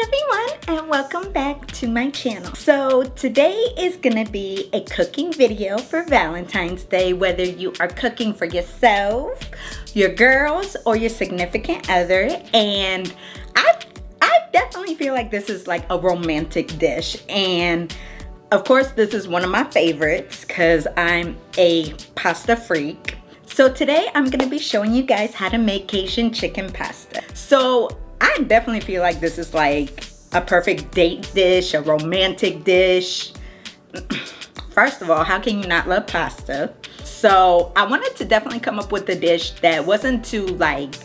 everyone, and welcome back to my channel. So today is gonna be a cooking video for Valentine's Day, whether you are cooking for yourself, your girls, or your significant other. And I definitely feel like this is like a romantic dish, and of course this is one of my favorites because I'm a pasta freak. So today I'm gonna be showing you guys how to make Cajun chicken pasta. So I definitely feel like this is like a perfect date dish, a romantic dish. First of all, how can you not love pasta? So I wanted to definitely come up with a dish that wasn't too like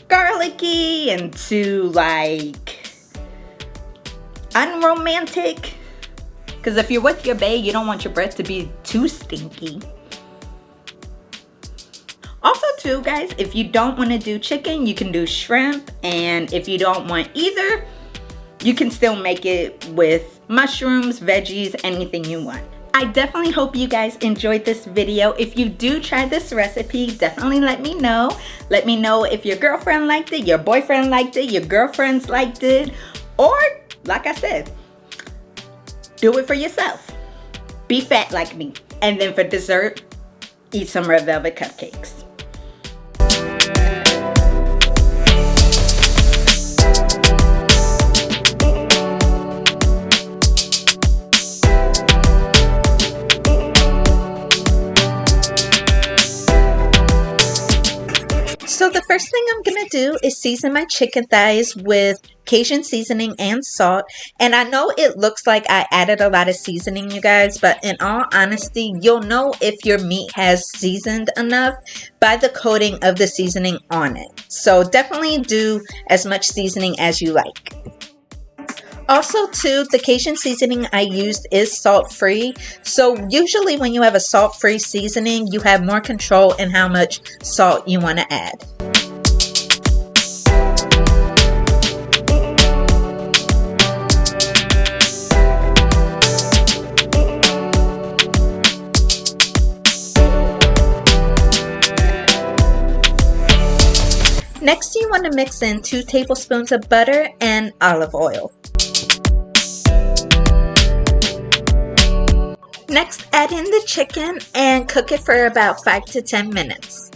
garlicky and too like unromantic. Because if you're with your bae, you don't want your breath to be too stinky. Also too, guys, if you don't want to do chicken, you can do shrimp. And if you don't want either, you can still make it with mushrooms, veggies, anything you want. I definitely hope you guys enjoyed this video. If you do try this recipe, definitely let me know. Let me know if your girlfriend liked it, your boyfriend liked it, your girlfriends liked it, or like I said, do it for yourself. Be fat like me. And then for dessert, eat some red velvet cupcakes. So the first thing I'm gonna do is season my chicken thighs with Cajun seasoning and salt. And I know it looks like I added a lot of seasoning, you guys, but in all honesty, you'll know if your meat has seasoned enough by the coating of the seasoning on it. So definitely do as much seasoning as you like. Also too, the Cajun seasoning I used is salt-free. So usually when you have a salt-free seasoning, you have more control in how much salt you want to add. Next, you want to mix in 2 tablespoons of butter and olive oil. Next, add in the chicken and cook it for about 5 to 10 minutes.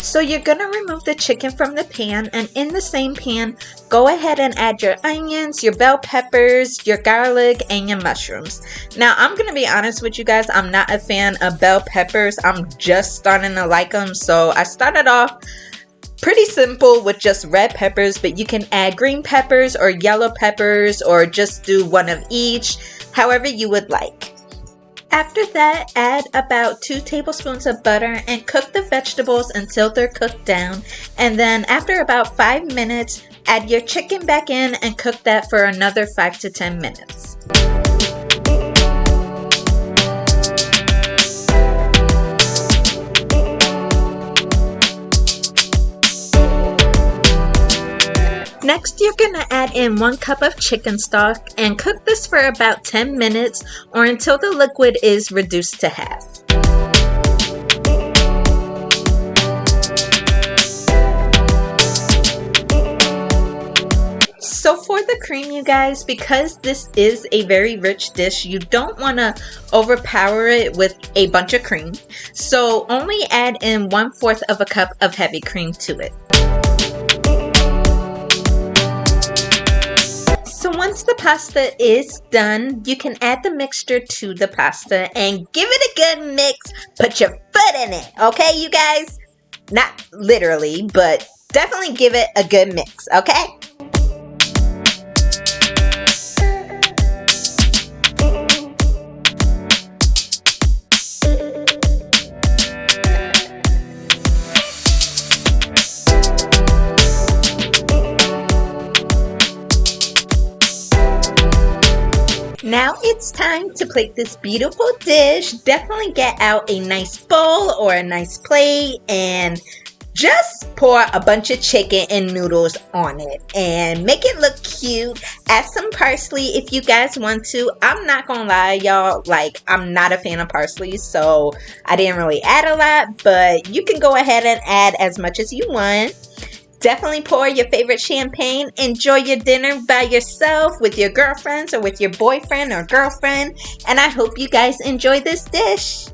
So you're going to remove the chicken from the pan, and in the same pan, go ahead and add your onions, your bell peppers, your garlic, and your mushrooms. Now, I'm going to be honest with you guys, I'm not a fan of bell peppers. I'm just starting to like them, so I started off pretty simple with just red peppers, but you can add green peppers or yellow peppers or just do one of each, however you would like. After that, add about 2 tablespoons of butter and cook the vegetables until they're cooked down. And then after about 5 minutes, add your chicken back in and cook that for another 5 to 10 minutes. Next, you're going to add in 1 cup of chicken stock and cook this for about 10 minutes or until the liquid is reduced to half. So for the cream, you guys, because this is a very rich dish, you don't want to overpower it with a bunch of cream. So only add in 1/4 of a cup of heavy cream to it. So once the pasta is done, you can add the mixture to the pasta and give it a good mix. Put your foot in it, okay, you guys? Not literally, but definitely give it a good mix, okay? Now it's time to plate this beautiful dish. Definitely get out a nice bowl or a nice plate and Just pour a bunch of chicken and noodles on it and make it look cute. Add some parsley if you guys want to. I'm not gonna lie, y'all, like, I'm not a fan of parsley, so I didn't really add a lot, but you can go ahead and add as much as you want. Definitely pour your favorite champagne. Enjoy your dinner by yourself, with your girlfriends, or with your boyfriend or girlfriend, and I hope you guys enjoy this dish.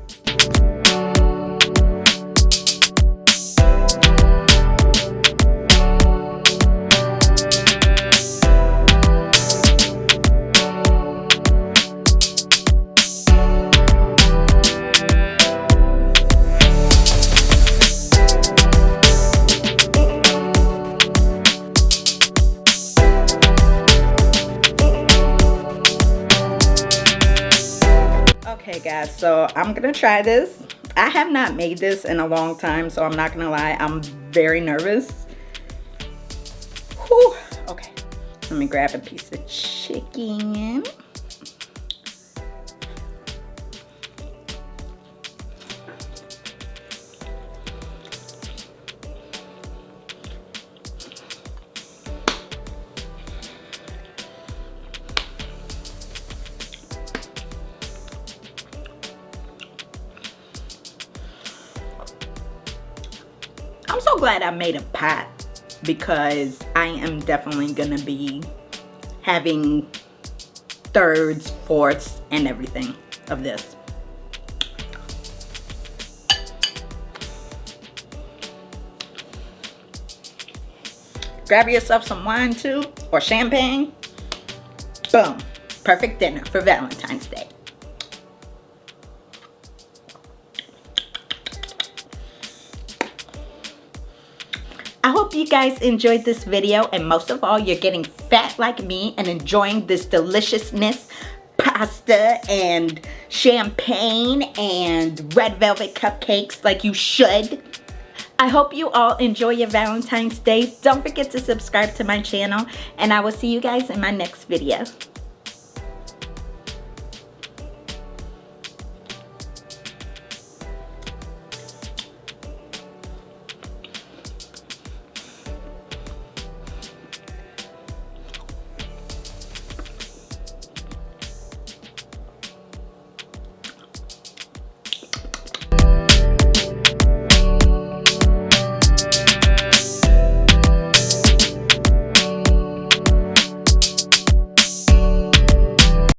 Okay guys, so I'm gonna try this. I have not made this in a long time, so I'm not gonna lie, I'm very nervous. Whew. Okay, let me grab a piece of chicken. I'm so glad I made a pot because I am definitely gonna be having thirds, fourths, and everything of this. Grab yourself some wine too, or champagne. Boom, perfect dinner for Valentine's Day. I hope you guys enjoyed this video, and most of all, you're getting fat like me and enjoying this deliciousness, pasta and champagne and red velvet cupcakes like you should. I hope you all enjoy your Valentine's Day. Don't forget to subscribe to my channel, and I will see you guys in my next video.